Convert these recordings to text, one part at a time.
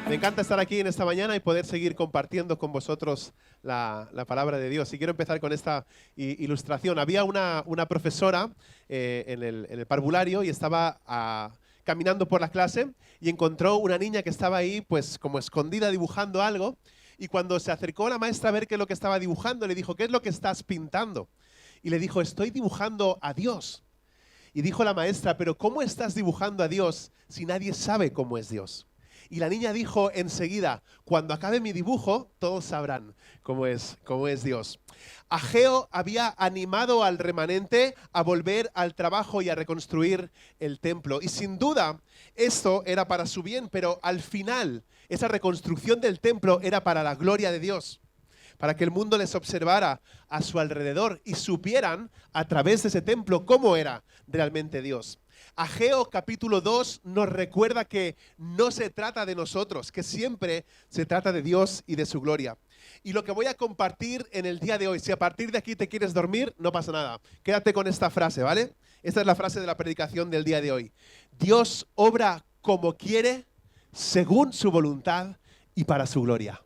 Me encanta estar aquí en esta mañana y poder seguir compartiendo con vosotros la palabra de Dios. Y quiero empezar con esta ilustración. Había una profesora en el parvulario y estaba caminando por la clase y encontró una niña que estaba ahí pues como escondida dibujando algo. Y cuando se acercó la maestra a ver qué es lo que estaba dibujando, le dijo: ¿qué es lo que estás pintando? Y le dijo: estoy dibujando a Dios. Y dijo la maestra: pero ¿cómo estás dibujando a Dios si nadie sabe cómo es Dios? Y la niña dijo enseguida: cuando acabe mi dibujo, todos sabrán cómo es Dios. Ageo había animado al remanente a volver al trabajo y a reconstruir el templo. Y sin duda, esto era para su bien, pero al final, esa reconstrucción del templo era para la gloria de Dios, para que el mundo les observara a su alrededor y supieran a través de ese templo cómo era realmente Dios. Ageo capítulo 2 nos recuerda que no se trata de nosotros, que siempre se trata de Dios y de su gloria. Y lo que voy a compartir en el día de hoy, si a partir de aquí te quieres dormir, no pasa nada. Quédate con esta frase, ¿vale? Esta es la frase de la predicación del día de hoy. Dios obra como quiere, según su voluntad y para su gloria.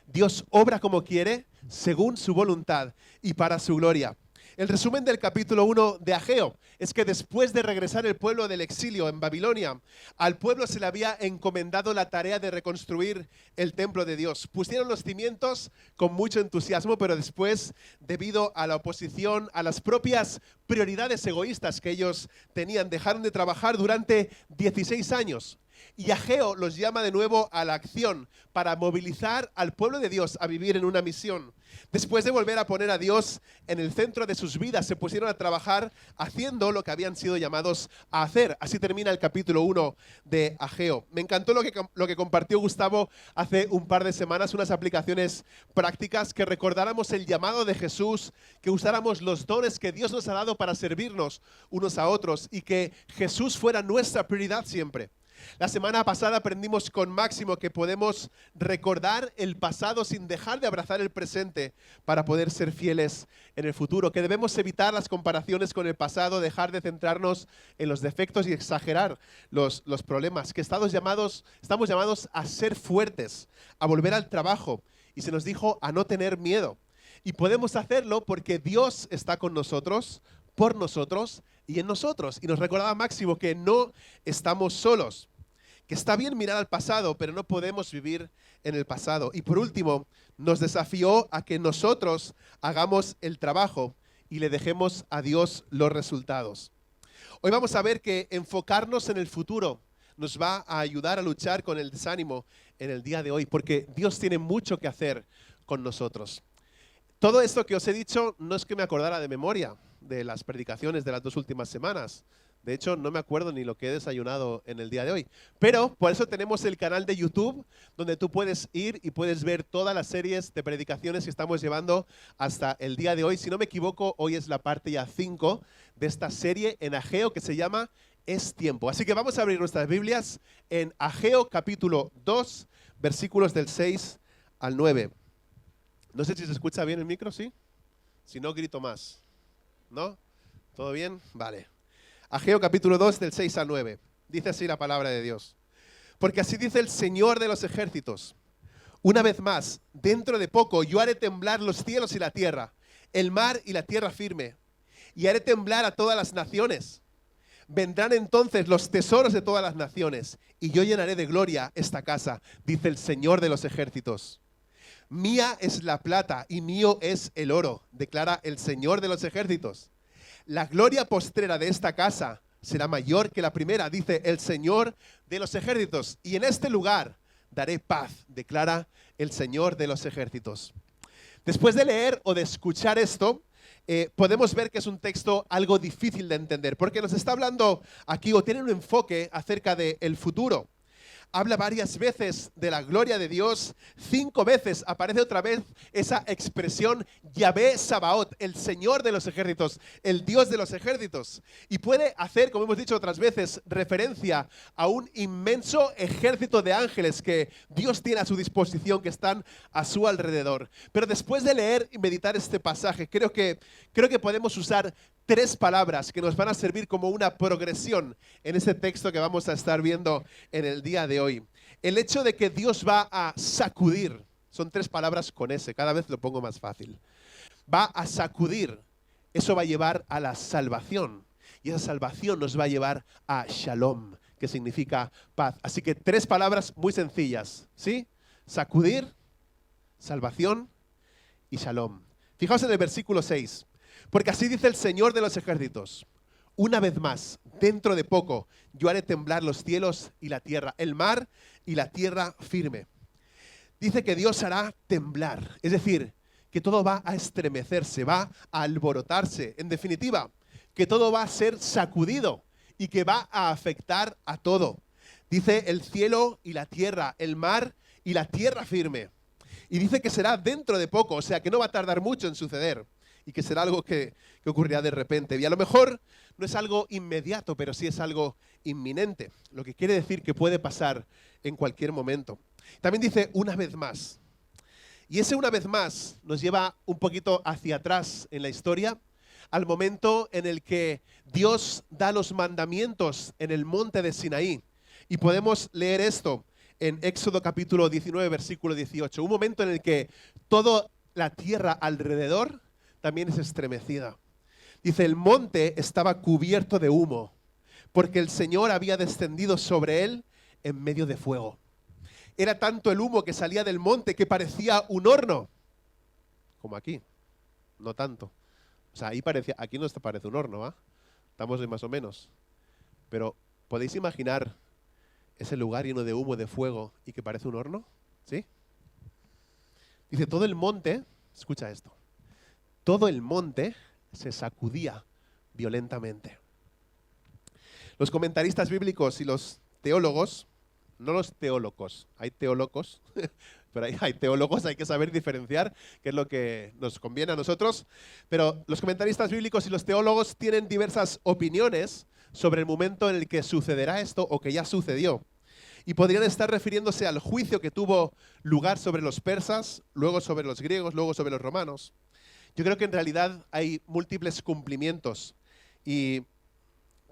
Dios obra como quiere, según su voluntad y para su gloria. El resumen del capítulo 1 de Ageo es que después de regresar el pueblo del exilio en Babilonia, al pueblo se le había encomendado la tarea de reconstruir el templo de Dios. Pusieron los cimientos con mucho entusiasmo, pero después, debido a la oposición, a las propias prioridades egoístas que ellos tenían, dejaron de trabajar durante 16 años. Y Ageo los llama de nuevo a la acción para movilizar al pueblo de Dios a vivir en una misión. Después de volver a poner a Dios en el centro de sus vidas, se pusieron a trabajar haciendo lo que habían sido llamados a hacer. Así termina el capítulo 1 de Ageo. Me encantó lo que compartió Gustavo hace un par de semanas, unas aplicaciones prácticas, que recordáramos el llamado de Jesús, que usáramos los dones que Dios nos ha dado para servirnos unos a otros y que Jesús fuera nuestra prioridad siempre. La semana pasada aprendimos con Máximo que podemos recordar el pasado sin dejar de abrazar el presente para poder ser fieles en el futuro, que debemos evitar las comparaciones con el pasado, dejar de centrarnos en los defectos y exagerar los problemas, que estamos llamados a ser fuertes, a volver al trabajo, y se nos dijo a no tener miedo. Y podemos hacerlo porque Dios está con nosotros, por nosotros y en nosotros. Y nos recordaba Máximo que no estamos solos, que está bien mirar al pasado, pero no podemos vivir en el pasado. Y por último, nos desafió a que nosotros hagamos el trabajo y le dejemos a Dios los resultados. Hoy vamos a ver que enfocarnos en el futuro nos va a ayudar a luchar con el desánimo en el día de hoy, porque Dios tiene mucho que hacer con nosotros. Todo esto que os he dicho no es que me acordara de memoria de las predicaciones de las 2 últimas semanas. De hecho, no me acuerdo ni lo que he desayunado en el día de hoy. Pero por eso tenemos el canal de YouTube, donde tú puedes ir y puedes ver todas las series de predicaciones que estamos llevando hasta el día de hoy. Si no me equivoco, hoy es la parte ya 5 de esta serie en Ageo que se llama Es Tiempo. Así que vamos a abrir nuestras Biblias en Ageo capítulo 2, versículos del 6 al 9. No sé si se escucha bien el micro, ¿sí? Si no, grito más. ¿No? ¿Todo bien? Vale. Ageo capítulo 2 del 6 al 9. Dice así la palabra de Dios. Porque así dice el Señor de los ejércitos. Una vez más, dentro de poco yo haré temblar los cielos y la tierra, el mar y la tierra firme, y haré temblar a todas las naciones. Vendrán entonces los tesoros de todas las naciones, y yo llenaré de gloria esta casa, dice el Señor de los ejércitos. Mía es la plata y mío es el oro, declara el Señor de los ejércitos. La gloria postrera de esta casa será mayor que la primera, dice el Señor de los ejércitos. Y en este lugar daré paz, declara el Señor de los ejércitos. Después de leer o de escuchar esto, podemos ver que es un texto algo difícil de entender, porque nos está hablando aquí o tiene un enfoque acerca del futuro. Habla varias veces de la gloria de Dios. 5 veces aparece otra vez esa expresión Yahvé Sabaoth, el Señor de los ejércitos, el Dios de los ejércitos. Y puede hacer, como hemos dicho otras veces, referencia a un inmenso ejército de ángeles que Dios tiene a su disposición, que están a su alrededor. Pero después de leer y meditar este pasaje, creo que podemos usar 3 palabras que nos van a servir como una progresión en este texto que vamos a estar viendo en el día de hoy. El hecho de que Dios va a sacudir, son 3 palabras con S, cada vez lo pongo más fácil. Va a sacudir, eso va a llevar a la salvación. Y esa salvación nos va a llevar a Shalom, que significa paz. Así que 3 palabras muy sencillas, ¿sí? Sacudir, salvación y Shalom. Fijaos en el versículo 6. Porque así dice el Señor de los ejércitos: una vez más, dentro de poco, yo haré temblar los cielos y la tierra, el mar y la tierra firme. Dice que Dios hará temblar, es decir, que todo va a estremecerse, va a alborotarse. En definitiva, que todo va a ser sacudido y que va a afectar a todo. Dice el cielo y la tierra, el mar y la tierra firme. Y dice que será dentro de poco, o sea, que no va a tardar mucho en suceder. Y que será algo que ocurrirá de repente. Y a lo mejor no es algo inmediato, pero sí es algo inminente. Lo que quiere decir que puede pasar en cualquier momento. También dice una vez más. Y ese una vez más nos lleva un poquito hacia atrás en la historia, al momento en el que Dios da los mandamientos en el monte de Sinaí. Y podemos leer esto en Éxodo capítulo 19, versículo 18. Un momento en el que toda la tierra alrededor también es estremecida. Dice, el monte estaba cubierto de humo, porque el Señor había descendido sobre él en medio de fuego. Era tanto el humo que salía del monte que parecía un horno, como aquí, no tanto. O sea, ahí parecía, aquí no parece un horno, ¿ah? Estamos ahí más o menos. Pero, ¿podéis imaginar ese lugar lleno de humo, de fuego, y que parece un horno? ¿Sí? Dice, todo el monte, escucha esto, todo el monte se sacudía violentamente. Los comentaristas bíblicos y los teólogos, no los teólogos, hay teólogos, pero hay teólogos, hay que saber diferenciar qué es lo que nos conviene a nosotros, pero los comentaristas bíblicos y los teólogos tienen diversas opiniones sobre el momento en el que sucederá esto o que ya sucedió. Y podrían estar refiriéndose al juicio que tuvo lugar sobre los persas, luego sobre los griegos, luego sobre los romanos. Yo creo que en realidad hay múltiples cumplimientos y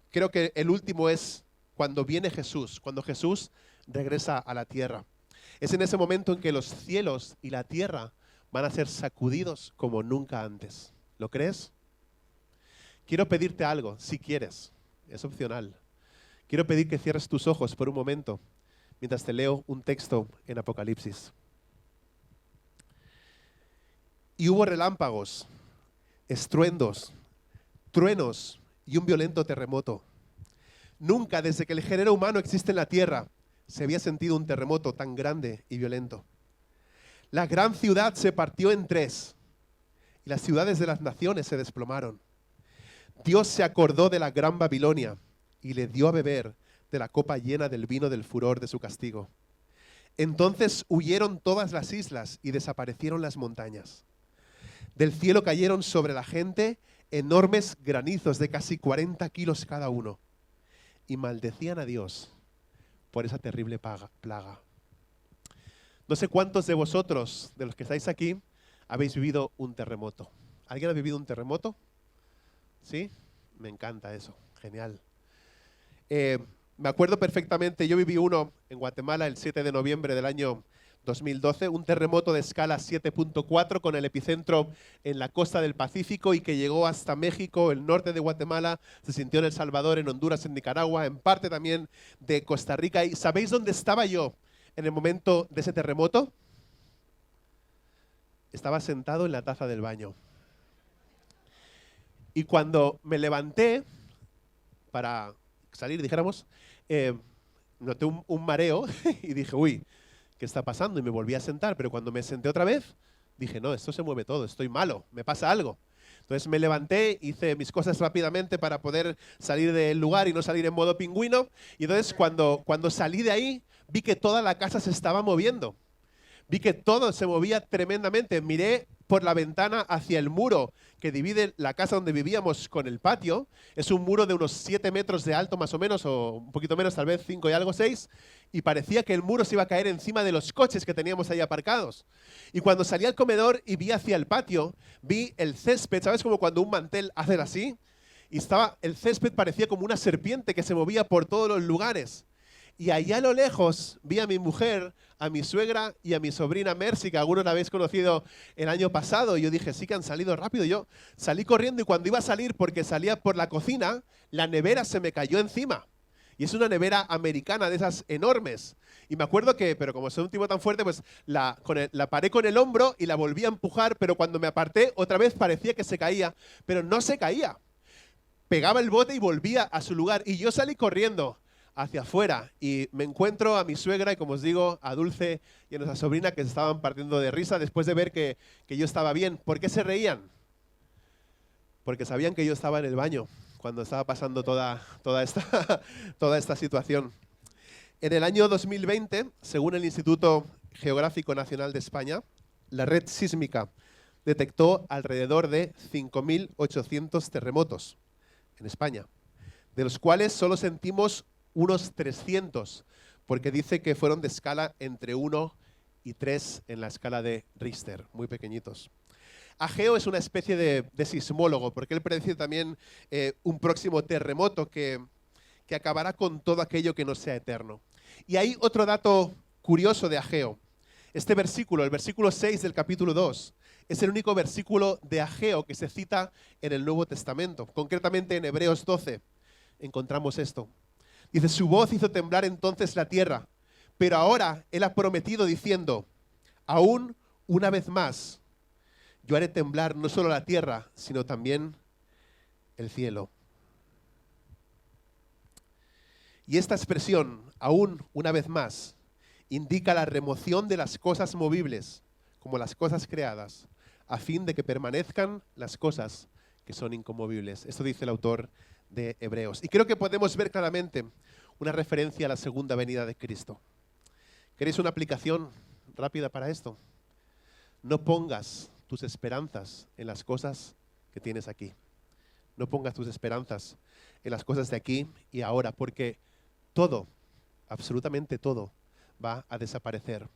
creo que el último es cuando viene Jesús, cuando Jesús regresa a la tierra. Es en ese momento en que los cielos y la tierra van a ser sacudidos como nunca antes. ¿Lo crees? Quiero pedirte algo, si quieres, es opcional. Quiero pedir que cierres tus ojos por un momento mientras te leo un texto en Apocalipsis. Y hubo relámpagos, estruendos, truenos y un violento terremoto. Nunca desde que el género humano existe en la tierra se había sentido un terremoto tan grande y violento. La gran ciudad se partió en 3 y las ciudades de las naciones se desplomaron. Dios se acordó de la gran Babilonia y le dio a beber de la copa llena del vino del furor de su castigo. Entonces huyeron todas las islas y desaparecieron las montañas. Del cielo cayeron sobre la gente enormes granizos de casi 40 kilos cada uno y maldecían a Dios por esa terrible plaga. No sé cuántos de vosotros, de los que estáis aquí, habéis vivido un terremoto. ¿Alguien ha vivido un terremoto? ¿Sí? Me encanta eso. Genial. Me acuerdo perfectamente, yo viví uno en Guatemala el 7 de noviembre del año 2012, un terremoto de escala 7.4 con el epicentro en la costa del Pacífico y que llegó hasta México, el norte de Guatemala, se sintió en El Salvador, en Honduras, en Nicaragua, en parte también de Costa Rica. ¿Y sabéis dónde estaba yo en el momento de ese terremoto? Estaba sentado en la taza del baño. Y cuando me levanté para salir, dijéramos, noté un mareo y dije, uy, ¿qué está pasando? Y me volví a sentar, pero cuando me senté otra vez, dije, no, esto se mueve todo, estoy malo, me pasa algo. Entonces me levanté, hice mis cosas rápidamente para poder salir del lugar y no salir en modo pingüino. Y entonces cuando salí de ahí, vi que toda la casa se estaba moviendo. Vi que todo se movía tremendamente. Miré por la ventana hacia el muro que divide la casa donde vivíamos con el patio. Es un muro de unos 7 metros de alto más o menos, o un poquito menos, tal vez 5 y algo, 6. Y parecía que el muro se iba a caer encima de los coches que teníamos ahí aparcados. Y cuando salí al comedor y vi hacia el patio, vi el césped, ¿sabes? Como cuando un mantel hace así. Y el césped parecía como una serpiente que se movía por todos los lugares. Y allá a lo lejos vi a mi mujer, a mi suegra y a mi sobrina Mercy, que algunos la habéis conocido el año pasado. Y yo dije, sí que han salido rápido. Yo salí corriendo y cuando iba a salir, porque salía por la cocina, la nevera se me cayó encima. Y es una nevera americana de esas enormes. Y me acuerdo que, pero como soy un tipo tan fuerte, pues la paré con el hombro y la volví a empujar, pero cuando me aparté, otra vez parecía que se caía, pero no se caía. Pegaba el bote y volvía a su lugar. Y yo salí corriendo hacia afuera y me encuentro a mi suegra y, como os digo, a Dulce y a nuestra sobrina que se estaban partiendo de risa después de ver que yo estaba bien. ¿Por qué se reían? Porque sabían que yo estaba en el baño cuando estaba pasando toda esta situación. En el año 2020, según el Instituto Geográfico Nacional de España, la red sísmica detectó alrededor de 5.800 terremotos en España, de los cuales solo sentimos unos 300, porque dice que fueron de escala entre 1 y 3 en la escala de Richter, muy pequeñitos. Ageo es una especie de sismólogo, porque él predice también un próximo terremoto que acabará con todo aquello que no sea eterno. Y hay otro dato curioso de Ageo. Este versículo, el versículo 6 del capítulo 2, es el único versículo de Ageo que se cita en el Nuevo Testamento. Concretamente en Hebreos 12 encontramos esto. Dice, su voz hizo temblar entonces la tierra, pero ahora él ha prometido diciendo, aún una vez más, yo haré temblar no solo la tierra, sino también el cielo. Y esta expresión, aún una vez más, indica la remoción de las cosas movibles, como las cosas creadas, a fin de que permanezcan las cosas que son inconmovibles. Esto dice el autor de Hebreos. Y creo que podemos ver claramente una referencia a la segunda venida de Cristo. ¿Queréis una aplicación rápida para esto? No pongas tus esperanzas en las cosas que tienes aquí. No pongas tus esperanzas en las cosas de aquí y ahora, porque todo, absolutamente todo, va a desaparecer.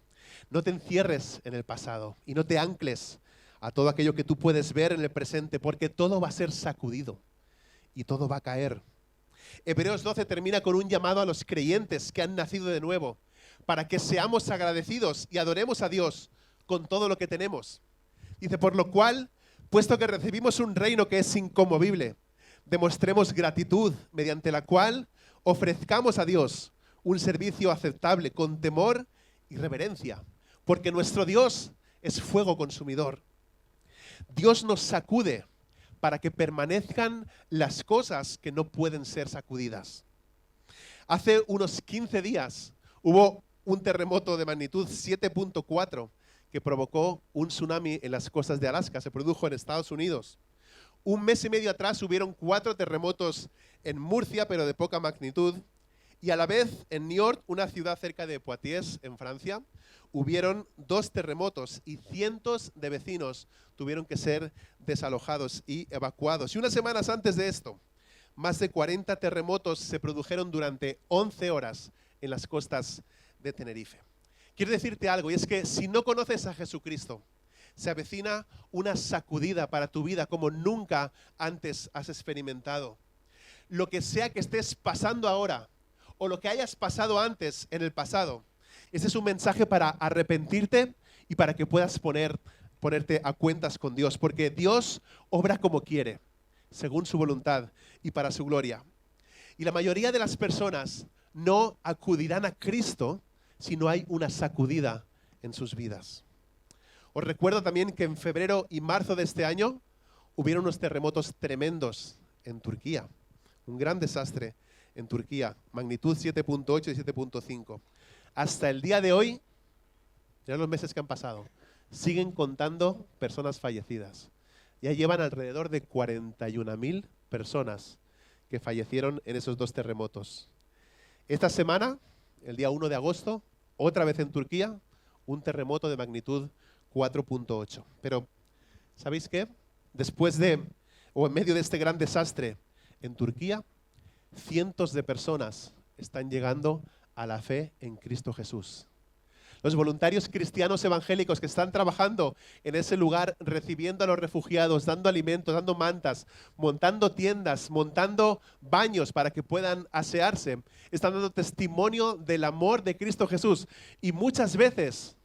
No te encierres en el pasado y no te ancles a todo aquello que tú puedes ver en el presente, porque todo va a ser sacudido y todo va a caer. Hebreos 12 termina con un llamado a los creyentes que han nacido de nuevo, para que seamos agradecidos y adoremos a Dios con todo lo que tenemos. Dice, por lo cual, puesto que recibimos un reino que es inconmovible, demostremos gratitud, mediante la cual ofrezcamos a Dios un servicio aceptable con temor y reverencia, porque nuestro Dios es fuego consumidor. Dios nos sacude para que permanezcan las cosas que no pueden ser sacudidas. Hace unos 15 días hubo un terremoto de magnitud 7.4 que provocó un tsunami en las costas de Alaska. Se produjo en Estados Unidos. Un mes y medio atrás hubieron 4 terremotos en Murcia, pero de poca magnitud. Y a la vez, en Niort, una ciudad cerca de Poitiers, en Francia, hubieron 2 terremotos y cientos de vecinos tuvieron que ser desalojados y evacuados. Y unas semanas antes de esto, más de 40 terremotos se produjeron durante 11 horas en las costas de Tenerife. Quiero decirte algo, y es que si no conoces a Jesucristo, se avecina una sacudida para tu vida como nunca antes has experimentado. Lo que sea que estés pasando ahora, o lo que hayas pasado antes en el pasado, ese es un mensaje para arrepentirte y para que puedas ponerte a cuentas con Dios, porque Dios obra como quiere, según su voluntad y para su gloria. Y la mayoría de las personas no acudirán a Cristo si no hay una sacudida en sus vidas. Os recuerdo también que en febrero y marzo de este año hubieron unos terremotos tremendos en Turquía, un gran desastre en Turquía, magnitud 7.8 y 7.5. Hasta el día de hoy, ya los meses que han pasado, siguen contando personas fallecidas. Ya llevan alrededor de 41.000 personas que fallecieron en esos 2 terremotos. Esta semana, el día 1 de agosto, otra vez en Turquía, un terremoto de magnitud 4.8. Pero, ¿sabéis qué? En medio de este gran desastre en Turquía, cientos de personas están llegando a la fe en Cristo Jesús. Los voluntarios cristianos evangélicos que están trabajando en ese lugar, recibiendo a los refugiados, dando alimentos, dando mantas, montando tiendas, montando baños para que puedan asearse, están dando testimonio del amor de Cristo Jesús. Y muchas veces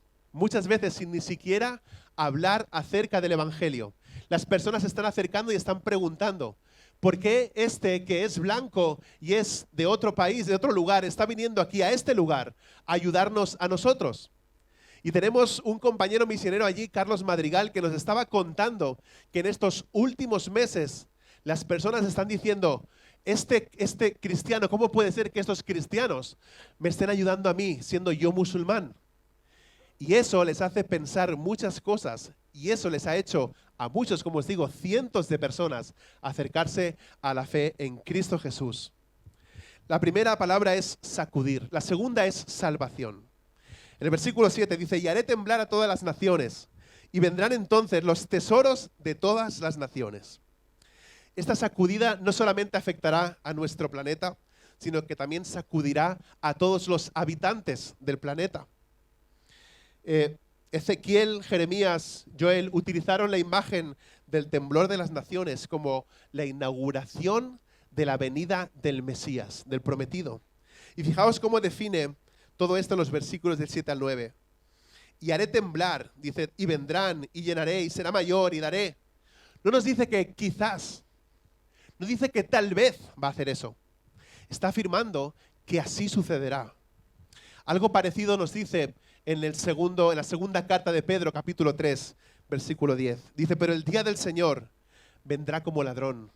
sin ni siquiera hablar acerca del Evangelio. Las personas se están acercando y están preguntando, ¿por qué este que es blanco y es de otro país, de otro lugar, está viniendo aquí a este lugar a ayudarnos a nosotros? Y tenemos un compañero misionero allí, Carlos Madrigal, que nos estaba contando que en estos últimos meses las personas están diciendo, este cristiano, ¿cómo puede ser que estos cristianos me estén ayudando a mí siendo yo musulmán? Y eso les hace pensar muchas cosas y eso les ha hecho a muchos, como os digo, cientos de personas acercarse a la fe en Cristo Jesús. La primera palabra es sacudir, la segunda es salvación. En el versículo 7 dice, y haré temblar a todas las naciones y vendrán entonces los tesoros de todas las naciones. Esta sacudida no solamente afectará a nuestro planeta, sino que también sacudirá a todos los habitantes del planeta. Ezequiel, Jeremías, Joel utilizaron la imagen del temblor de las naciones como la inauguración de la venida del Mesías, del prometido. Y fijaos cómo define todo esto en los versículos del 7 al 9. Y haré temblar, dice, y vendrán, y llenaré, y será mayor, y daré. No nos dice que quizás, no dice que tal vez va a hacer eso. Está afirmando que así sucederá. Algo parecido nos dice en la segunda carta de Pedro, capítulo 3, versículo 10. Dice, pero el día del Señor vendrá como ladrón,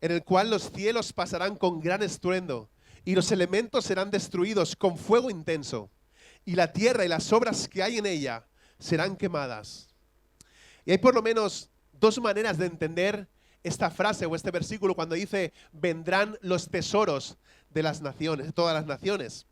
en el cual los cielos pasarán con gran estruendo, y los elementos serán destruidos con fuego intenso, y la tierra y las obras que hay en ella serán quemadas. Y hay por lo menos dos maneras de entender esta frase o este versículo cuando dice, vendrán los tesoros de las naciones, de todas las naciones.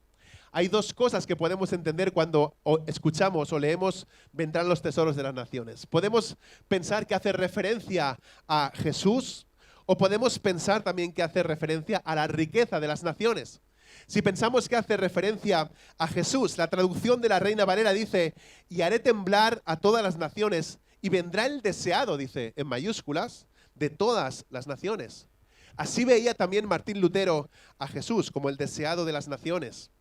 Hay dos cosas que podemos entender cuando escuchamos o leemos vendrán los tesoros de las naciones. Podemos pensar que hace referencia a Jesús o podemos pensar también que hace referencia a la riqueza de las naciones. Si pensamos que hace referencia a Jesús, la traducción de la Reina Valera dice, y haré temblar a todas las naciones y vendrá el deseado, dice en mayúsculas, de todas las naciones. Así veía también Martín Lutero a Jesús como el deseado de las naciones.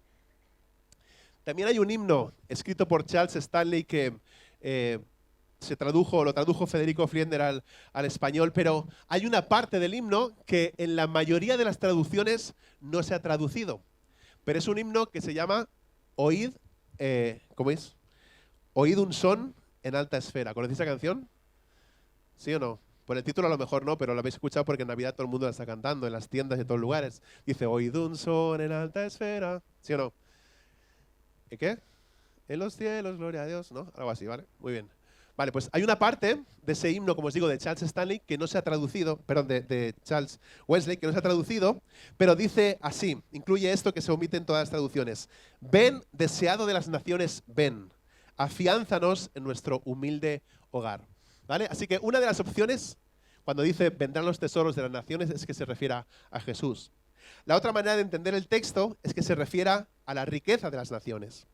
También hay un himno escrito por Charles Stanley que lo tradujo Federico Fliender al español, pero hay una parte del himno que en la mayoría de las traducciones no se ha traducido. Pero es un himno que se llama Oíd, ¿cómo es? Oíd un son en alta esfera. ¿Conocéis esa canción? ¿Sí o no? Por el título a lo mejor no, pero lo habéis escuchado porque en Navidad todo el mundo la está cantando, en las tiendas y en todos lugares. Dice, oíd un son en alta esfera. ¿Sí o no? ¿Y qué? En los cielos, gloria a Dios, ¿no? Algo así, ¿vale? Muy bien. Vale, pues hay una parte de ese himno, como os digo, de Charles Stanley, que no se ha traducido, perdón, de Charles Wesley, que no se ha traducido, pero dice así, incluye esto que se omite en todas las traducciones. Ven, deseado de las naciones, ven, afiánzanos en nuestro humilde hogar. ¿Vale? Así que una de las opciones, cuando dice vendrán los tesoros de las naciones, es que se refiera a Jesús. La otra manera de entender el texto es que se refiera a la riqueza de las naciones.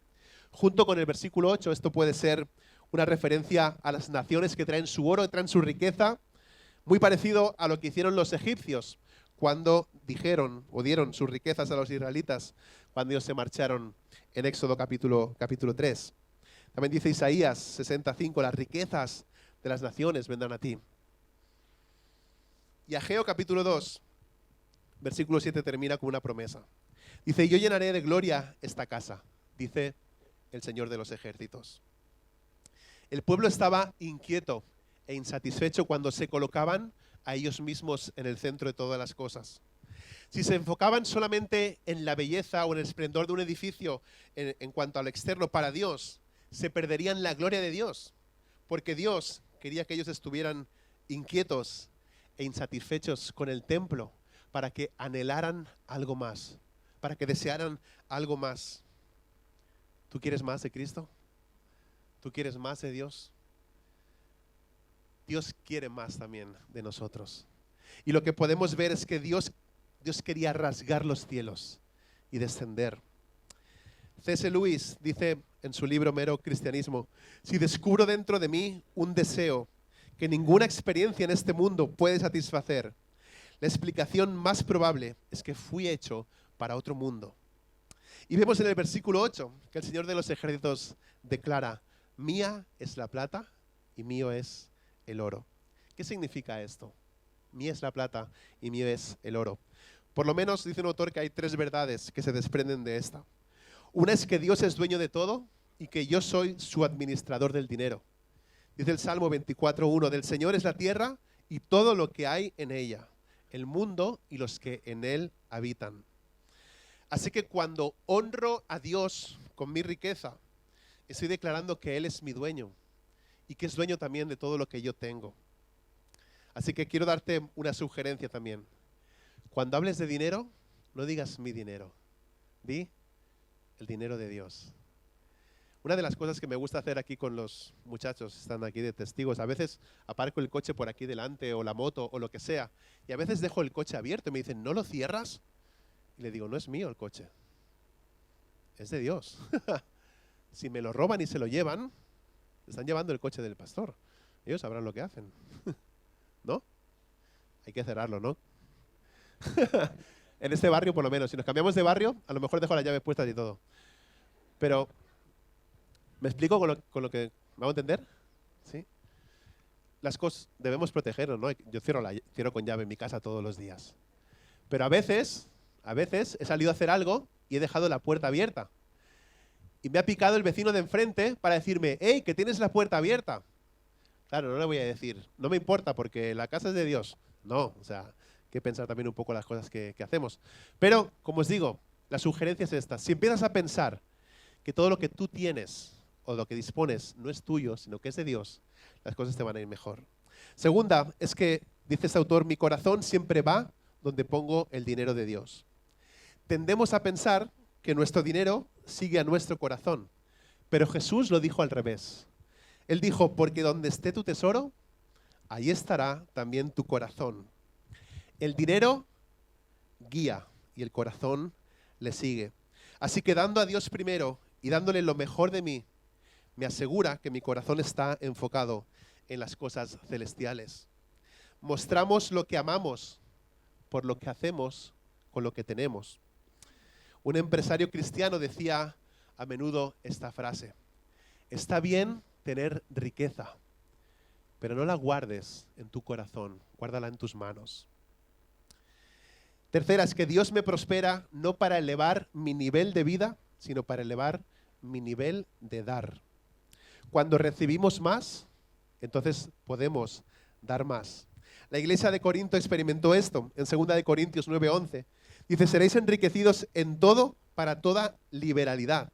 Junto con el versículo 8, esto puede ser una referencia a las naciones que traen su oro, que traen su riqueza, muy parecido a lo que hicieron los egipcios cuando dijeron o dieron sus riquezas a los israelitas cuando ellos se marcharon en Éxodo capítulo 3. También dice Isaías 65, las riquezas de las naciones vendrán a ti. Y Ageo capítulo 2, versículo 7 termina con una promesa. Dice, yo llenaré de gloria esta casa, dice el Señor de los ejércitos. El pueblo estaba inquieto e insatisfecho cuando se colocaban a ellos mismos en el centro de todas las cosas. Si se enfocaban solamente en la belleza o en el esplendor de un edificio en cuanto al externo para Dios, se perderían la gloria de Dios, porque Dios quería que ellos estuvieran inquietos e insatisfechos con el templo para que anhelaran algo más, para que desearan algo más. ¿Tú quieres más de Cristo? ¿Tú quieres más de Dios? Dios quiere más también de nosotros. Y lo que podemos ver es que Dios quería rasgar los cielos y descender. C.S. Lewis dice en su libro Mero Cristianismo: si descubro dentro de mí un deseo que ninguna experiencia en este mundo puede satisfacer, la explicación más probable es que fui hecho para otro mundo. Y vemos en el versículo 8 que el Señor de los ejércitos declara: mía es la plata y mío es el oro. ¿Qué significa esto? Mía es la plata y mío es el oro. Por lo menos dice un autor que hay 3 verdades que se desprenden de esta. Una es que Dios es dueño de todo y que yo soy su administrador del dinero. Dice el Salmo 24:1: del Señor es la tierra y todo lo que hay en ella, el mundo y los que en él habitan. Así que cuando honro a Dios con mi riqueza, estoy declarando que Él es mi dueño y que es dueño también de todo lo que yo tengo. Así que quiero darte una sugerencia también. Cuando hables de dinero, no digas mi dinero, di el dinero de Dios. Una de las cosas que me gusta hacer aquí con los muchachos, están aquí de testigos, a veces aparco el coche por aquí delante o la moto o lo que sea, y a veces dejo el coche abierto y me dicen: ¿no lo cierras? Y le digo: no es mío el coche, es de Dios. Si me lo roban y se lo llevan, están llevando el coche del pastor. Ellos sabrán lo que hacen. ¿No? Hay que cerrarlo, ¿no? En este barrio por lo menos. Si nos cambiamos de barrio, a lo mejor dejo las llaves puestas y todo. Pero, ¿me explico con lo que me hago entender? ¿Sí? Las cosas debemos protegernos, ¿no? Yo cierro con llave en mi casa todos los días. Pero a veces he salido a hacer algo y he dejado la puerta abierta. Y me ha picado el vecino de enfrente para decirme: ¡hey, que tienes la puerta abierta! Claro, no le voy a decir: no me importa porque la casa es de Dios. No, o sea, hay que pensar también un poco las cosas que hacemos. Pero, como os digo, la sugerencia es esta: si empiezas a pensar que todo lo que tú tienes o lo que dispones no es tuyo, sino que es de Dios, las cosas te van a ir mejor. Segunda, es que, dice este autor, mi corazón siempre va donde pongo el dinero de Dios. Tendemos a pensar que nuestro dinero sigue a nuestro corazón, pero Jesús lo dijo al revés. Él dijo: porque donde esté tu tesoro, ahí estará también tu corazón. El dinero guía y el corazón le sigue. Así que dando a Dios primero y dándole lo mejor de mí, me asegura que mi corazón está enfocado en las cosas celestiales. Mostramos lo que amamos por lo que hacemos con lo que tenemos. Un empresario cristiano decía a menudo esta frase: está bien tener riqueza, pero no la guardes en tu corazón, guárdala en tus manos. Tercera, es que Dios me prospera no para elevar mi nivel de vida, sino para elevar mi nivel de dar. Cuando recibimos más, entonces podemos dar más. La iglesia de Corinto experimentó esto en 2 de Corintios 9:11. Dice: seréis enriquecidos en todo para toda liberalidad,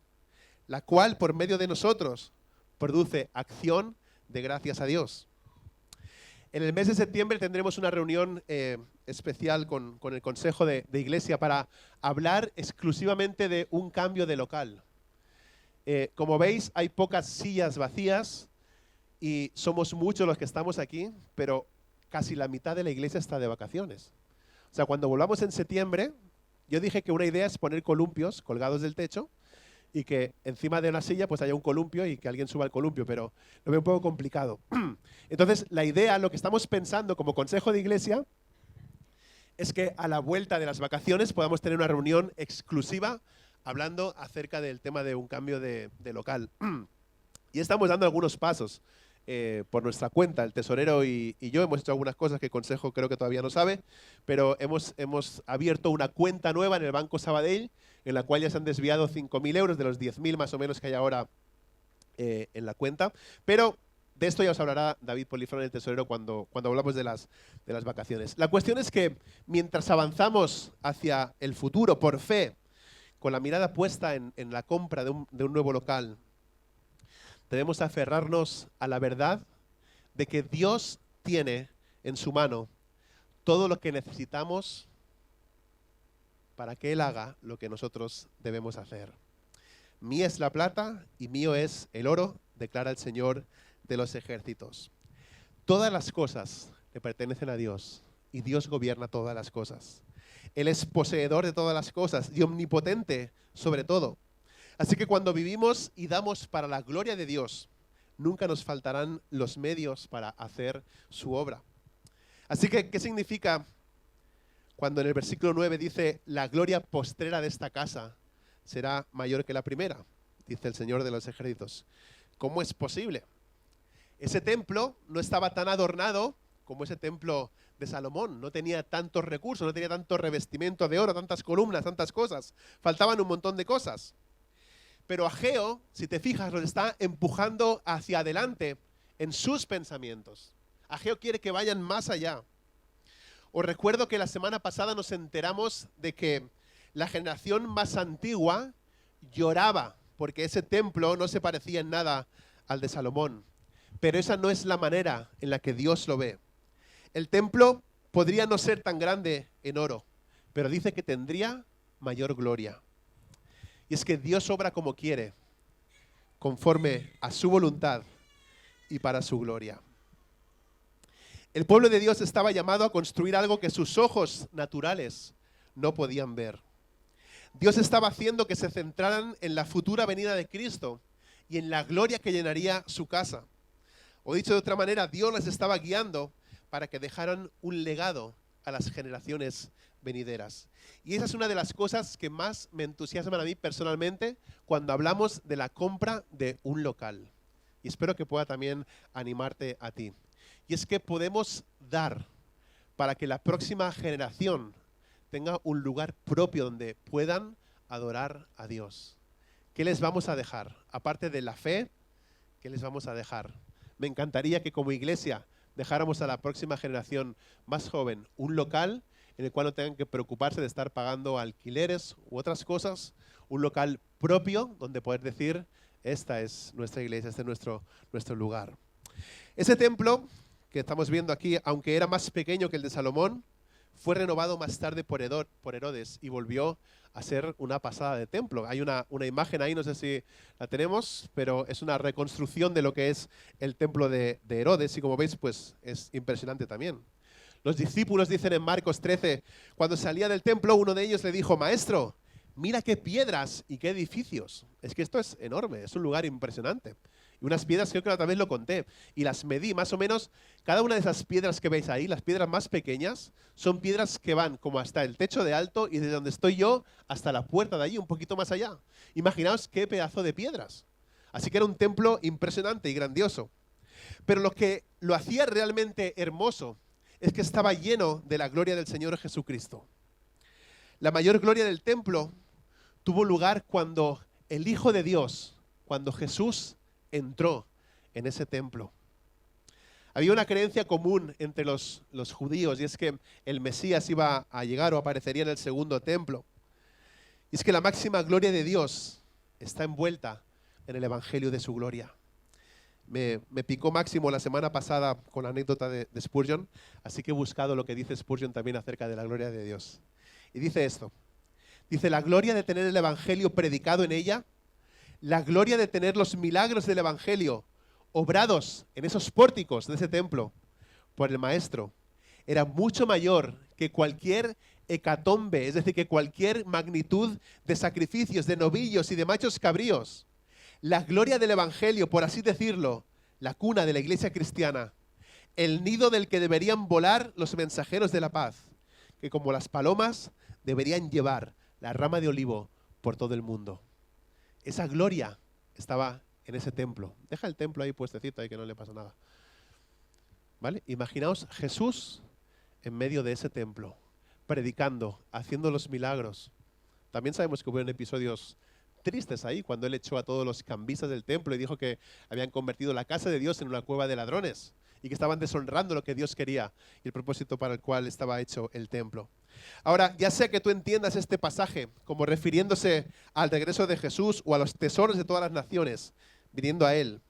la cual por medio de nosotros produce acción de gracias a Dios. En el mes de septiembre tendremos una reunión especial con el Consejo de Iglesia para hablar exclusivamente de un cambio de local. Como veis, hay pocas sillas vacías y somos muchos los que estamos aquí, pero casi la mitad de la iglesia está de vacaciones. O sea, cuando volvamos en septiembre, yo dije que una idea es poner columpios colgados del techo y que encima de una silla pues haya un columpio y que alguien suba al columpio, pero lo veo un poco complicado. Entonces, la idea, lo que estamos pensando como Consejo de Iglesia, es que a la vuelta de las vacaciones podamos tener una reunión exclusiva hablando acerca del tema de un cambio de local. Y estamos dando algunos pasos por nuestra cuenta. El tesorero y yo hemos hecho algunas cosas que el Consejo creo que todavía no sabe, pero hemos abierto una cuenta nueva en el Banco Sabadell, en la cual ya se han desviado 5.000 euros de los 10.000 más o menos que hay ahora en la cuenta. Pero de esto ya os hablará David Polifrón, el tesorero, cuando hablamos de las vacaciones. La cuestión es que mientras avanzamos hacia el futuro por fe, con la mirada puesta en la compra de un nuevo local, debemos aferrarnos a la verdad de que Dios tiene en su mano todo lo que necesitamos para que Él haga lo que nosotros debemos hacer. Mía es la plata y mío es el oro, declara el Señor de los ejércitos. Todas las cosas le pertenecen a Dios y Dios gobierna todas las cosas. Él es poseedor de todas las cosas y omnipotente sobre todo. Así que cuando vivimos y damos para la gloria de Dios, nunca nos faltarán los medios para hacer su obra. Así que, ¿qué significa cuando en el versículo 9 dice, la gloria postrera de esta casa será mayor que la primera? Dice el Señor de los ejércitos. ¿Cómo es posible? Ese templo no estaba tan adornado como ese templo de Salomón. No tenía tantos recursos, no tenía tanto revestimiento de oro, tantas columnas, tantas cosas. Faltaban un montón de cosas. Pero Ageo, si te fijas, los está empujando hacia adelante en sus pensamientos. Ageo quiere que vayan más allá. Os recuerdo que la semana pasada nos enteramos de que la generación más antigua lloraba porque ese templo no se parecía en nada al de Salomón. Pero esa no es la manera en la que Dios lo ve. El templo podría no ser tan grande en oro, pero dice que tendría mayor gloria. Y es que Dios obra como quiere, conforme a su voluntad y para su gloria. El pueblo de Dios estaba llamado a construir algo que sus ojos naturales no podían ver. Dios estaba haciendo que se centraran en la futura venida de Cristo y en la gloria que llenaría su casa. O dicho de otra manera, Dios les estaba guiando para que dejaran un legado a las generaciones venideras. Y esa es una de las cosas que más me entusiasman a mí personalmente cuando hablamos de la compra de un local. Y espero que pueda también animarte a ti. Y es que podemos dar para que la próxima generación tenga un lugar propio donde puedan adorar a Dios. ¿Qué les vamos a dejar? Aparte de la fe, ¿qué les vamos a dejar? Me encantaría que como iglesia dejáramos a la próxima generación más joven un local en el cual no tengan que preocuparse de estar pagando alquileres u otras cosas, un local propio donde poder decir, esta es nuestra iglesia, este es nuestro lugar. Ese templo que estamos viendo aquí, aunque era más pequeño que el de Salomón, fue renovado más tarde por Herodes y volvió a ser una pasada de templo. Hay una imagen ahí, no sé si la tenemos, pero es una reconstrucción de lo que es el templo de Herodes y como veis, pues es impresionante también. Los discípulos dicen en Marcos 13, cuando salía del templo, uno de ellos le dijo, Maestro, mira qué piedras y qué edificios. Es que esto es enorme, es un lugar impresionante. Y unas piedras, creo que otra vez lo conté, y las medí más o menos. Cada una de esas piedras que veis ahí, las piedras más pequeñas, son piedras que van como hasta el techo de alto y desde donde estoy yo hasta la puerta de allí, un poquito más allá. Imaginaos qué pedazo de piedras. Así que era un templo impresionante y grandioso. Pero lo que lo hacía realmente hermoso es que estaba lleno de la gloria del Señor Jesucristo. La mayor gloria del templo tuvo lugar cuando el Hijo de Dios, cuando Jesús entró en ese templo. Había una creencia común entre los judíos y es que el Mesías iba a llegar o aparecería en el segundo templo. Y es que la máxima gloria de Dios está envuelta en el Evangelio de su gloria. Me picó Máximo la semana pasada con la anécdota de Spurgeon, así que he buscado lo que dice Spurgeon también acerca de la gloria de Dios. Y dice esto, dice, la gloria de tener el Evangelio predicado en ella, la gloria de tener los milagros del Evangelio obrados en esos pórticos de ese templo por el Maestro, era mucho mayor que cualquier hecatombe, es decir, que cualquier magnitud de sacrificios, de novillos y de machos cabríos. La gloria del Evangelio, por así decirlo, la cuna de la iglesia cristiana, el nido del que deberían volar los mensajeros de la paz, que como las palomas deberían llevar la rama de olivo por todo el mundo. Esa gloria estaba en ese templo. Deja el templo ahí puestecito, ahí que no le pasa nada. ¿Vale? Imaginaos Jesús en medio de ese templo, predicando, haciendo los milagros. También sabemos que hubo episodios tristes ahí, cuando él echó a todos los cambistas del templo y dijo que habían convertido la casa de Dios en una cueva de ladrones y que estaban deshonrando lo que Dios quería y el propósito para el cual estaba hecho el templo. Ahora, ya sea que tú entiendas este pasaje como refiriéndose al regreso de Jesús o a los tesoros de todas las naciones viniendo a Él,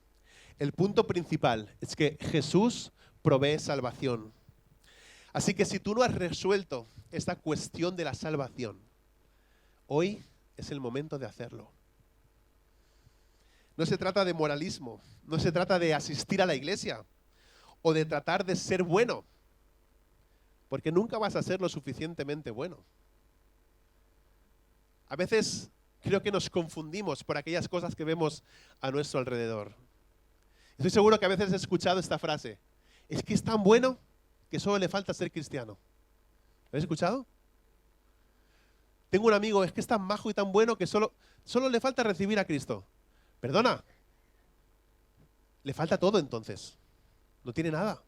el punto principal es que Jesús provee salvación. Así que si tú no has resuelto esta cuestión de la salvación, hoy es el momento de hacerlo. No se trata de moralismo, no se trata de asistir a la iglesia o de tratar de ser bueno, porque nunca vas a ser lo suficientemente bueno. A veces creo que nos confundimos por aquellas cosas que vemos a nuestro alrededor. Estoy seguro que a veces he escuchado esta frase: es que es tan bueno que solo le falta ser cristiano. ¿Lo habéis escuchado? Tengo un amigo, es que es tan majo y tan bueno que solo le falta recibir a Cristo. Perdona, le falta todo entonces. No tiene nada.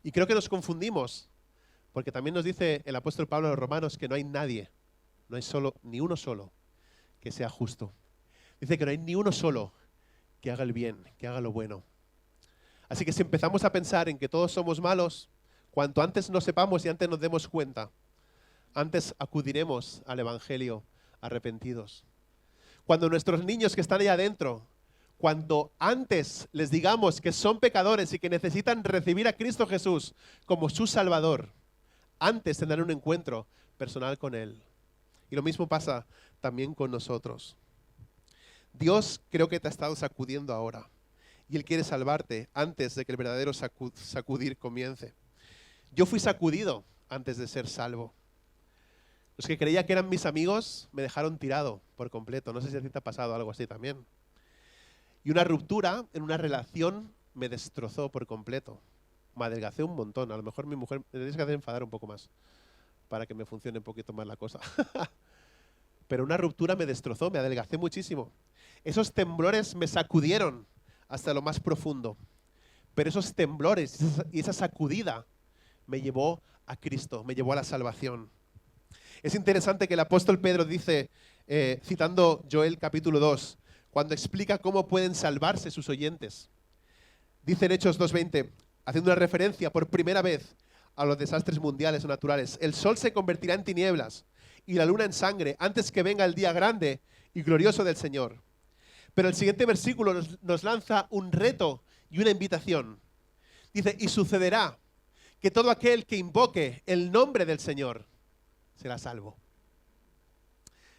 Y creo que nos confundimos, porque también nos dice el apóstol Pablo a los romanos que no hay nadie, no hay ni uno solo que sea justo. Dice que no hay ni uno solo que haga el bien, que haga lo bueno. Así que si empezamos a pensar en que todos somos malos, cuanto antes nos sepamos y antes nos demos cuenta, antes acudiremos al Evangelio arrepentidos. Cuando nuestros niños que están ahí adentro, cuanto antes les digamos que son pecadores y que necesitan recibir a Cristo Jesús como su Salvador, antes tendrán un encuentro personal con Él. Y lo mismo pasa también con nosotros. Dios creo que te ha estado sacudiendo ahora. Y Él quiere salvarte antes de que el verdadero sacudir comience. Yo fui sacudido antes de ser salvo. Los que creía que eran mis amigos me dejaron tirado por completo. No sé si a ti te ha pasado algo así también. Y una ruptura en una relación me destrozó por completo. Me adelgacé un montón. A lo mejor mi mujer me tienes que hacer enfadar un poco más para que me funcione un poquito más la cosa. Pero una ruptura me destrozó, me adelgacé muchísimo. Esos temblores me sacudieron hasta lo más profundo. Pero esos temblores y esa sacudida me llevó a Cristo, me llevó a la salvación. Es interesante que el apóstol Pedro dice, citando Joel capítulo 2, cuando explica cómo pueden salvarse sus oyentes. Dice en Hechos 2:20, haciendo una referencia por primera vez a los desastres mundiales o naturales: el sol se convertirá en tinieblas y la luna en sangre antes que venga el día grande y glorioso del Señor. Pero el siguiente versículo nos lanza un reto y una invitación. Dice, y sucederá que todo aquel que invoque el nombre del Señor será salvo.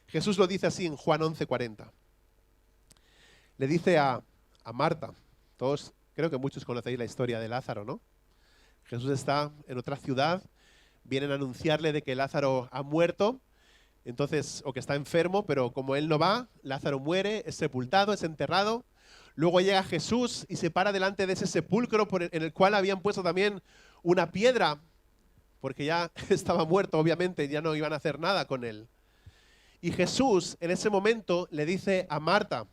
Jesús lo dice así en Juan 11:40. Le dice a Marta, todos, creo que muchos conocéis la historia de Lázaro, ¿no? Jesús está en otra ciudad, vienen a anunciarle de que Lázaro ha muerto, entonces, o que está enfermo, pero como él no va, Lázaro muere, es sepultado, es enterrado. Luego llega Jesús y se para delante de ese sepulcro en el cual habían puesto también una piedra, porque ya estaba muerto, obviamente, ya no iban a hacer nada con él. Y Jesús en ese momento le dice a Marta,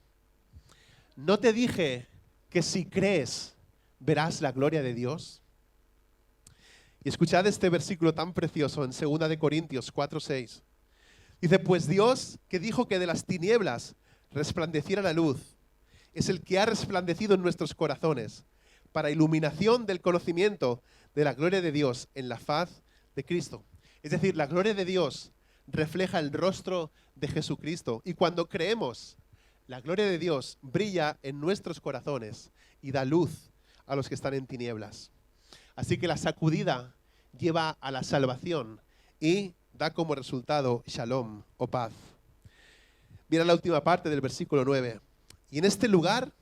¿no te dije que si crees verás la gloria de Dios? Y escuchad este versículo tan precioso en 2 de Corintios 4:6. Dice, pues Dios, que dijo que de las tinieblas resplandeciera la luz, es el que ha resplandecido en nuestros corazones para iluminación del conocimiento de la gloria de Dios en la faz de Cristo. Es decir, la gloria de Dios refleja el rostro de Jesucristo. Y cuando creemos, la gloria de Dios brilla en nuestros corazones y da luz a los que están en tinieblas. Así que la sacudida lleva a la salvación y da como resultado shalom o paz. Mira la última parte del versículo 9. Y en este lugar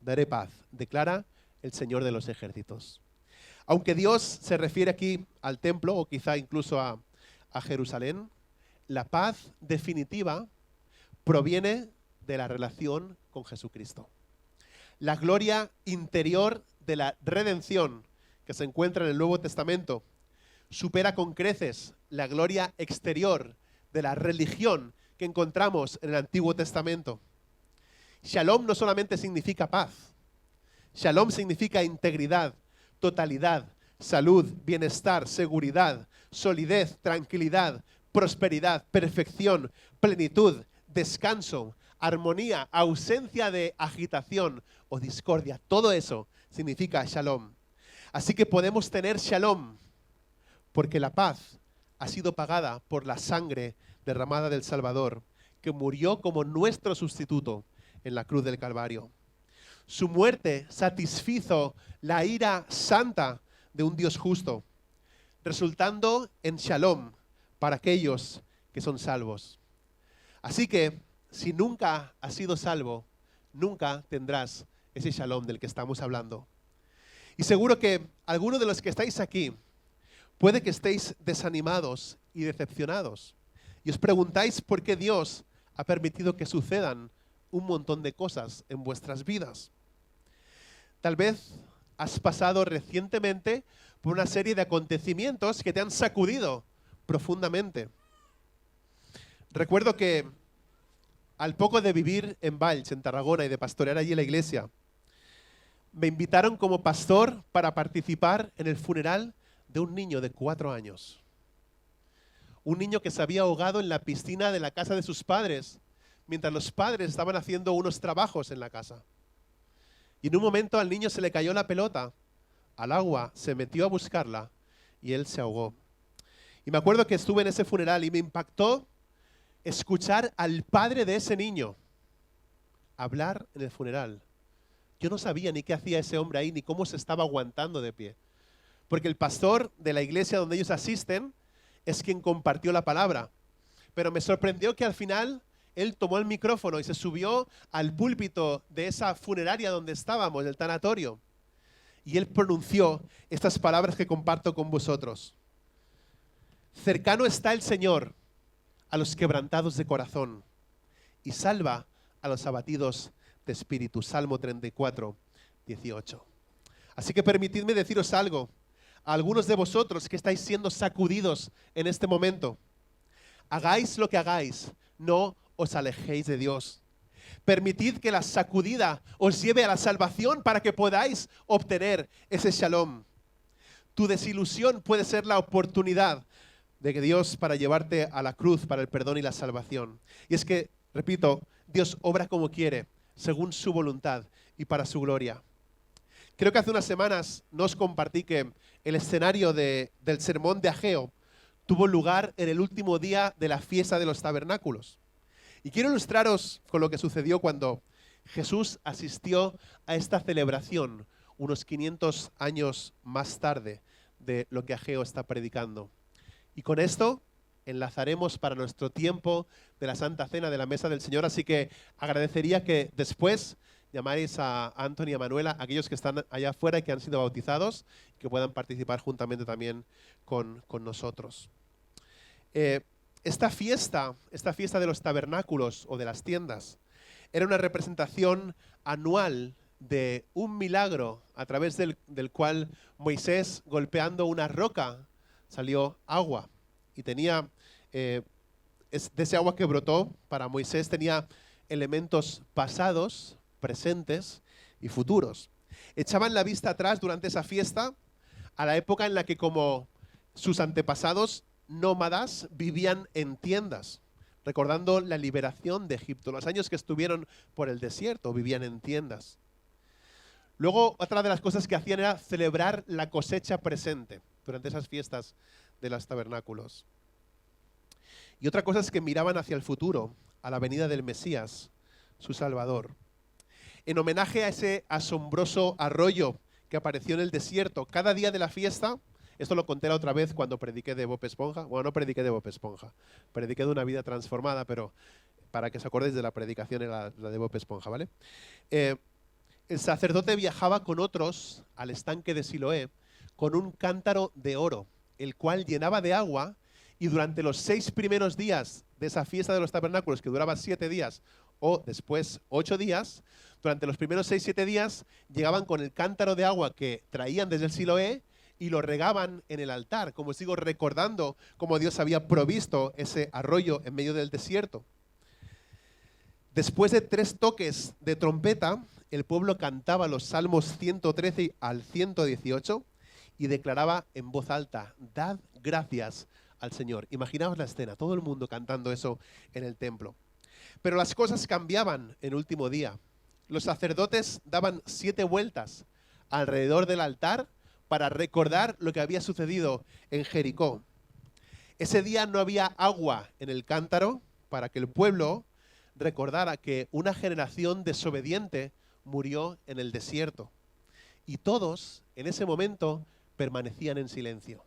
daré paz, declara el Señor de los ejércitos. Aunque Dios se refiere aquí al templo o quizá incluso a Jerusalén, la paz definitiva proviene de la relación con Jesucristo. La gloria interior de la redención que se encuentra en el Nuevo Testamento supera con creces la gloria exterior de la religión que encontramos en el Antiguo Testamento. Shalom no solamente significa paz. Shalom significa integridad, totalidad, salud, bienestar, seguridad, solidez, tranquilidad, prosperidad, perfección, plenitud, descanso, armonía, ausencia de agitación o discordia. Todo eso significa shalom. Así que podemos tener shalom porque la paz ha sido pagada por la sangre derramada del Salvador, que murió como nuestro sustituto en la cruz del Calvario. Su muerte satisfizo la ira santa de un Dios justo, resultando en shalom para aquellos que son salvos. Así que, si nunca has sido salvo, nunca tendrás ese shalom del que estamos hablando. Y seguro que algunos de los que estáis aquí, puede que estéis desanimados y decepcionados. Y os preguntáis por qué Dios ha permitido que sucedan un montón de cosas en vuestras vidas. Tal vez has pasado recientemente por una serie de acontecimientos que te han sacudido profundamente. Recuerdo que al poco de vivir en Valls, en Tarragona, y de pastorear allí en la iglesia, me invitaron como pastor para participar en el funeral de un niño de 4 años. Un niño que se había ahogado en la piscina de la casa de sus padres, mientras los padres estaban haciendo unos trabajos en la casa. Y en un momento al niño se le cayó la pelota al agua, se metió a buscarla y él se ahogó. Y me acuerdo que estuve en ese funeral y me impactó escuchar al padre de ese niño hablar en el funeral. Yo no sabía ni qué hacía ese hombre ahí, ni cómo se estaba aguantando de pie. Porque el pastor de la iglesia donde ellos asisten es quien compartió la palabra. Pero me sorprendió que al final él tomó el micrófono y se subió al púlpito de esa funeraria donde estábamos, del tanatorio. Y él pronunció estas palabras que comparto con vosotros. Cercano está el Señor a los quebrantados de corazón y salva a los abatidos de espíritu. Salmo 34, 18. Así que permitidme deciros algo a algunos de vosotros que estáis siendo sacudidos en este momento. Hagáis lo que hagáis, no os alejéis de Dios. Permitid que la sacudida os lleve a la salvación para que podáis obtener ese shalom. Tu desilusión puede ser la oportunidad de Dios para llevarte a la cruz, para el perdón y la salvación. Y es que, repito, Dios obra como quiere, según su voluntad y para su gloria. Creo que hace unas semanas nos compartí que el escenario del sermón de Ageo tuvo lugar en el último día de la fiesta de los tabernáculos. Y quiero ilustraros con lo que sucedió cuando Jesús asistió a esta celebración unos 500 años más tarde de lo que Ageo está predicando. Y con esto enlazaremos para nuestro tiempo de la Santa Cena de la Mesa del Señor, así que agradecería que después llamáis a Anthony y a Manuela, aquellos que están allá afuera y que han sido bautizados, que puedan participar juntamente también con nosotros. Esta fiesta de los tabernáculos o de las tiendas era una representación anual de un milagro a través del cual Moisés, golpeando una roca, salió agua. Y tenía, de ese agua que brotó para Moisés, tenía elementos pasados, presentes y futuros. Echaban la vista atrás durante esa fiesta a la época en la que, como sus antepasados nómadas, vivían en tiendas, recordando la liberación de Egipto. Los años que estuvieron por el desierto vivían en tiendas. Luego, otra de las cosas que hacían era celebrar la cosecha presente durante esas fiestas de los tabernáculos. Y otra cosa es que miraban hacia el futuro, a la venida del Mesías, su Salvador. En homenaje a ese asombroso arroyo que apareció en el desierto, cada día de la fiesta, esto lo conté la otra vez cuando prediqué de Bob Esponja, bueno, no prediqué de Bob Esponja, prediqué de una vida transformada, pero para que os acordéis de la predicación era la de Bob Esponja, ¿vale? El sacerdote viajaba con otros al estanque de Siloé con un cántaro de oro, el cual llenaba de agua, y durante los 6 primeros días de esa fiesta de los tabernáculos, que duraba 7 días, o después 8 días, durante los primeros 6-7 días llegaban con el cántaro de agua que traían desde el Siloé y lo regaban en el altar, como sigo recordando cómo Dios había provisto ese arroyo en medio del desierto. Después de 3 toques de trompeta, el pueblo cantaba los salmos 113 al 118 y declaraba en voz alta: dad gracias al Señor. Imaginaos la escena, todo el mundo cantando eso en el templo. Pero las cosas cambiaban en el último día. Los sacerdotes daban 7 vueltas alrededor del altar para recordar lo que había sucedido en Jericó. Ese día no había agua en el cántaro para que el pueblo recordara que una generación desobediente murió en el desierto. Y todos, en ese momento, permanecían en silencio.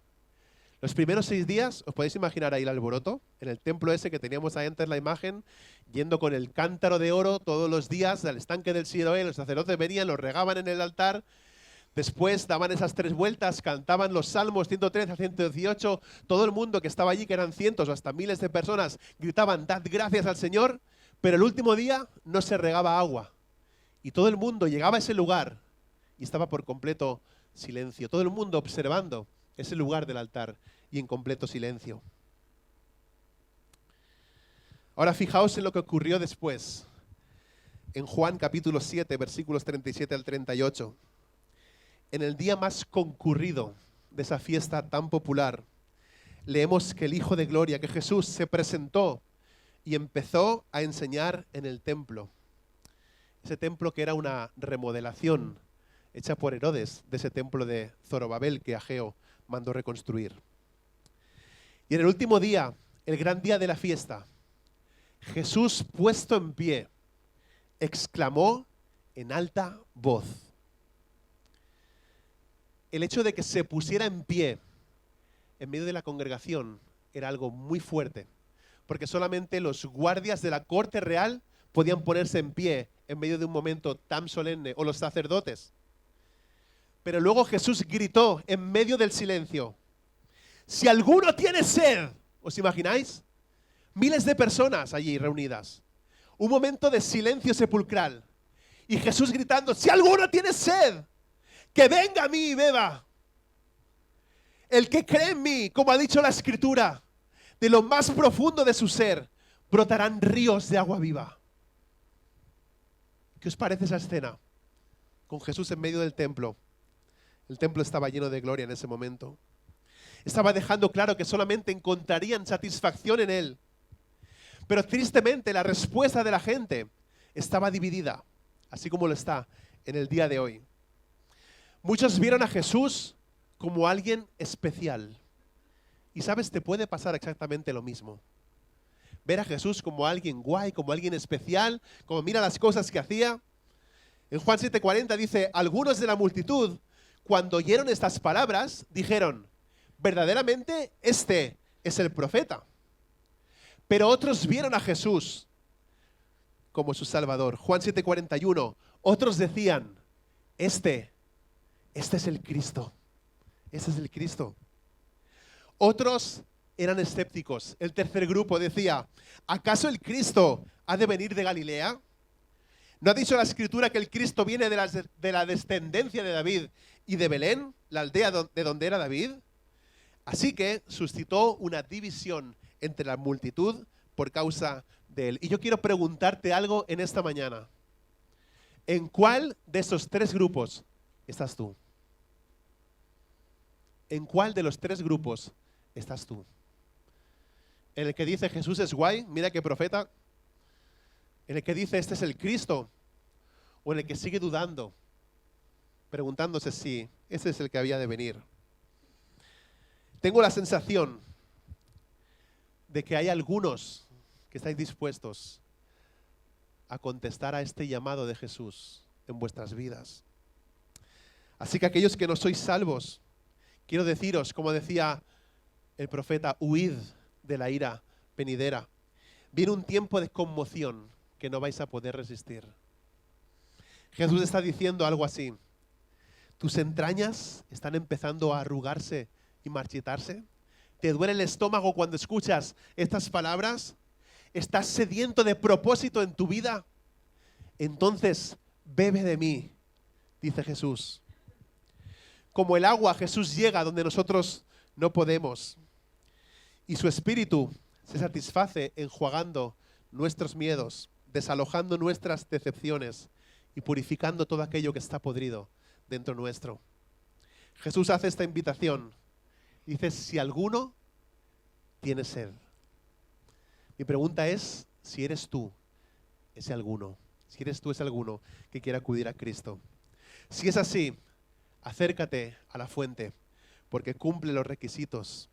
Los primeros 6 días, os podéis imaginar ahí el alboroto, en el templo ese que teníamos ahí antes la imagen, yendo con el cántaro de oro todos los días al estanque del Siloé, los sacerdotes venían, los regaban en el altar, después daban esas 3 vueltas, cantaban los salmos 113 a 118, todo el mundo que estaba allí, que eran cientos o hasta miles de personas, gritaban: dad gracias al Señor, Pero el último día no se regaba agua. Y todo el mundo llegaba a ese lugar y estaba por completo silencio. Todo el mundo observando ese lugar del altar y en completo silencio. Ahora fijaos en lo que ocurrió después. En Juan capítulo 7, versículos 37 al 38. En el día más concurrido de esa fiesta tan popular, leemos que el Hijo de Gloria, que Jesús, se presentó y empezó a enseñar en el templo. Ese templo que era una remodelación hecha por Herodes de ese templo de Zorobabel que Ageo mandó reconstruir. Y en el último día, el gran día de la fiesta, Jesús, puesto en pie, exclamó en alta voz. El hecho de que se pusiera en pie en medio de la congregación era algo muy fuerte, porque solamente los guardias de la corte real podían ponerse en pie en medio de un momento tan solemne, o los sacerdotes. Pero luego Jesús gritó en medio del silencio: si alguno tiene sed, ¿os imagináis? Miles de personas allí reunidas. Un momento de silencio sepulcral. Y Jesús gritando: si alguno tiene sed, que venga a mí y beba. El que cree en mí, como ha dicho la Escritura, de lo más profundo de su ser, brotarán ríos de agua viva. ¿Qué os parece esa escena? Con Jesús en medio del templo. El templo estaba lleno de gloria en ese momento. Estaba dejando claro que solamente encontrarían satisfacción en Él. Pero tristemente la respuesta de la gente estaba dividida, así como lo está en el día de hoy. Muchos vieron a Jesús como alguien especial. Y sabes, te puede pasar exactamente lo mismo. Ver a Jesús como alguien guay, como alguien especial, como mira las cosas que hacía. En Juan 7:40 dice: algunos de la multitud, cuando oyeron estas palabras, dijeron: verdaderamente este es el profeta. Pero otros vieron a Jesús como su Salvador. Juan 7:41. Otros decían: este es el Cristo. Este es el Cristo. Otros eran escépticos. El tercer grupo decía: ¿acaso el Cristo ha de venir de Galilea? ¿No ha dicho la Escritura que el Cristo viene de la descendencia de David y de Belén, la aldea de donde era David? Así que suscitó una división entre la multitud por causa de él. Y yo quiero preguntarte algo en esta mañana. ¿En cuál de esos tres grupos estás tú? ¿En cuál de los tres grupos estás tú? ¿En el que dice Jesús es guay, mira qué profeta? ¿En el que dice este es el Cristo? ¿O en el que sigue dudando, preguntándose si ese es el que había de venir? Tengo la sensación de que hay algunos que estáis dispuestos a contestar a este llamado de Jesús en vuestras vidas. Así que aquellos que no sois salvos, quiero deciros, como decía el profeta, huid de la ira venidera. Viene un tiempo de conmoción que no vais a poder resistir. Jesús está diciendo algo así: tus entrañas están empezando a arrugarse y marchitarse. ¿Te duele el estómago cuando escuchas estas palabras? ¿Estás sediento de propósito en tu vida? Entonces, bebe de mí, dice Jesús. Como el agua, Jesús llega donde nosotros no podemos. Y su espíritu se satisface enjuagando nuestros miedos, desalojando nuestras decepciones y purificando todo aquello que está podrido dentro nuestro. Jesús hace esta invitación. Dice: si alguno tiene sed. Mi pregunta es si eres tú ese alguno. Si eres tú ese alguno que quiere acudir a Cristo. Si es así, acércate a la fuente, porque cumple los requisitos.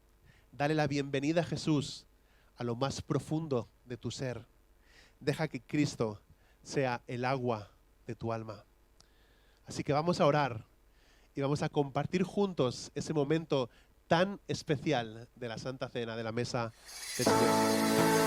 Dale la bienvenida a Jesús a lo más profundo de tu ser. Deja que Cristo sea el agua de tu alma. Así que vamos a orar y vamos a compartir juntos ese momento tan especial de la Santa Cena, de la mesa del Señor.